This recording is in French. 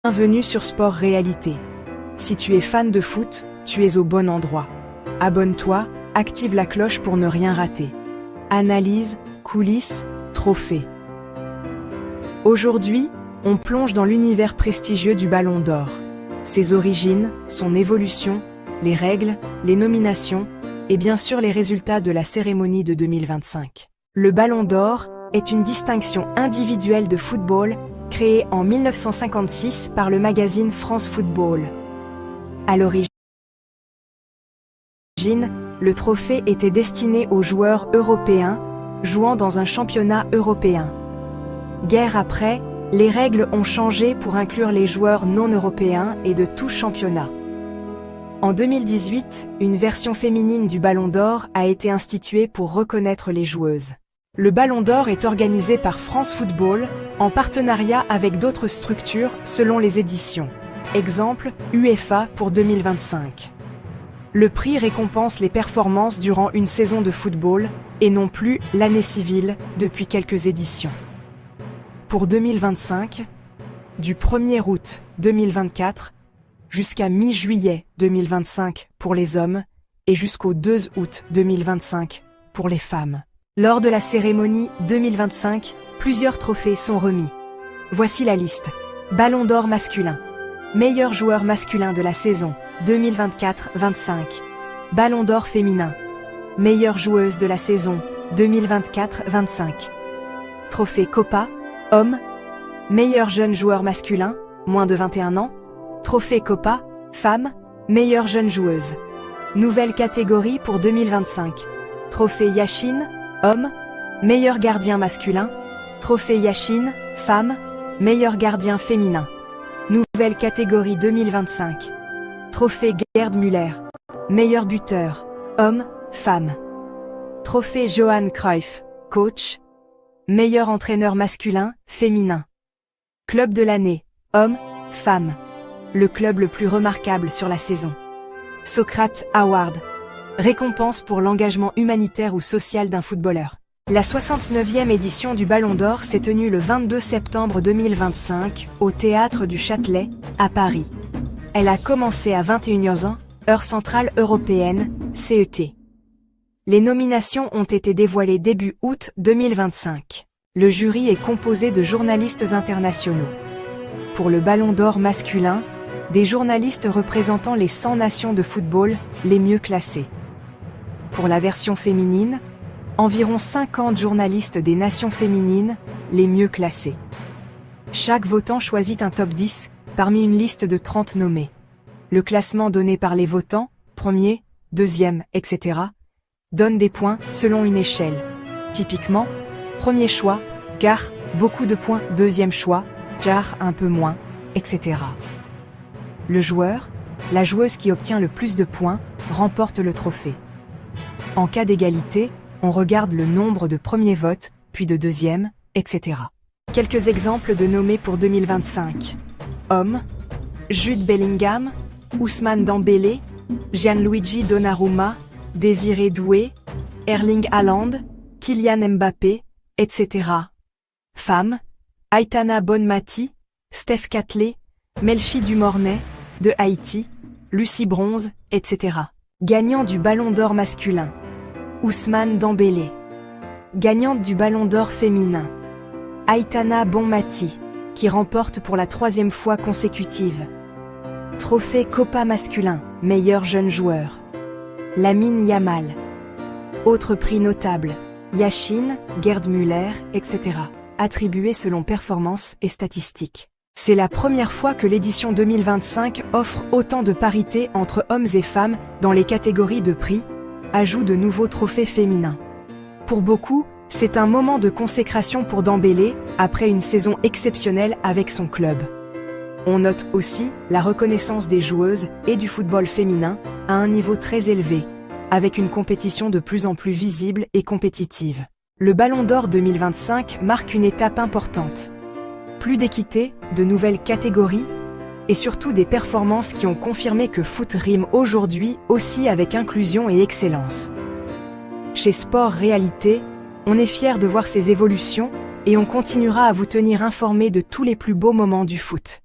Bienvenue sur Sport Réalité. Si tu es fan de foot, tu es au bon endroit. Abonne-toi, active la cloche pour ne rien rater. Analyse, coulisses, trophées. Aujourd'hui, on plonge dans l'univers prestigieux du Ballon d'Or. Ses origines, son évolution, les règles, les nominations et bien sûr les résultats de la cérémonie de 2025. Le Ballon d'Or est une distinction individuelle de football créée en 1956 par le magazine France Football. À l'origine, le trophée était destiné aux joueurs européens jouant dans un championnat européen. Guerre après, les règles ont changé pour inclure les joueurs non européens et de tout championnat. En 2018, une version féminine du Ballon d'Or a été instituée pour reconnaître les joueuses. Le Ballon d'Or est organisé par France Football, en partenariat avec d'autres structures selon les éditions. Exemple, UEFA pour 2025. Le prix récompense les performances durant une saison de football, et non plus l'année civile depuis quelques éditions. Pour 2025, du 1er août 2024 jusqu'à mi-juillet 2025 pour les hommes et jusqu'au 2 août 2025 pour les femmes. Lors de la cérémonie 2025, plusieurs trophées sont remis. Voici la liste. Ballon d'Or masculin. Meilleur joueur masculin de la saison 2024-25. Ballon d'Or féminin. Meilleure joueuse de la saison 2024-25. Trophée Copa, homme. Meilleur jeune joueur masculin, moins de 21 ans. Trophée Copa, femme. Meilleure jeune joueuse. Nouvelle catégorie pour 2025. Trophée Yashin, homme. Meilleur gardien masculin. Trophée Yashin, femme. Meilleur gardien féminin. Nouvelle catégorie 2025. Trophée Gerd Müller. Meilleur buteur. Homme, femme. Trophée Johan Cruyff. Coach. Meilleur entraîneur masculin, féminin. Club de l'année. Homme, femme. Le club le plus remarquable sur la saison. Socrates Award. Récompense pour l'engagement humanitaire ou social d'un footballeur. La 69e édition du Ballon d'Or s'est tenue le 22 septembre 2025 au Théâtre du Châtelet, à Paris. Elle a commencé à 21h, heure centrale européenne, CET. Les nominations ont été dévoilées début août 2025. Le jury est composé de journalistes internationaux. Pour le Ballon d'Or masculin, des journalistes représentant les 100 nations de football les mieux classées. Pour la version féminine, environ 50 journalistes des nations féminines les mieux classés. Chaque votant choisit un top 10 parmi une liste de 30 nommés. Le classement donné par les votants, premier, deuxième, etc., donne des points selon une échelle. Typiquement, premier choix, car beaucoup de points, deuxième choix, car un peu moins, etc. Le joueur, la joueuse qui obtient le plus de points, remporte le trophée. En cas d'égalité, on regarde le nombre de premiers votes, puis de deuxième, etc. Quelques exemples de nommés pour 2025. Hommes, Jude Bellingham, Ousmane Dembélé, Gianluigi Donnarumma, Désiré Doué, Erling Haaland, Kylian Mbappé, etc. Femmes, Aitana Bonmati, Steph Catley, Melchi Dumornay, de Haïti, Lucie Bronze, etc. Gagnant du Ballon d'Or masculin. Ousmane Dembélé. Gagnante du Ballon d'Or féminin. Aitana Bonmati, qui remporte pour la 3e fois consécutive. Trophée Copa masculin, meilleur jeune joueur. Lamine Yamal. Autres prix notables, Yashin, Gerd Müller, etc. Attribués selon performance et statistiques. C'est la première fois que l'édition 2025 offre autant de parité entre hommes et femmes dans les catégories de prix, ajout de nouveaux trophées féminins. Pour beaucoup, c'est un moment de consécration pour Dembélé, après une saison exceptionnelle avec son club. On note aussi la reconnaissance des joueuses et du football féminin à un niveau très élevé, avec une compétition de plus en plus visible et compétitive. Le Ballon d'Or 2025 marque une étape importante. Plus d'équité, de nouvelles catégories, et surtout des performances qui ont confirmé que foot rime aujourd'hui aussi avec inclusion et excellence. Chez Sport Réalité, on est fiers de voir ces évolutions et on continuera à vous tenir informés de tous les plus beaux moments du foot.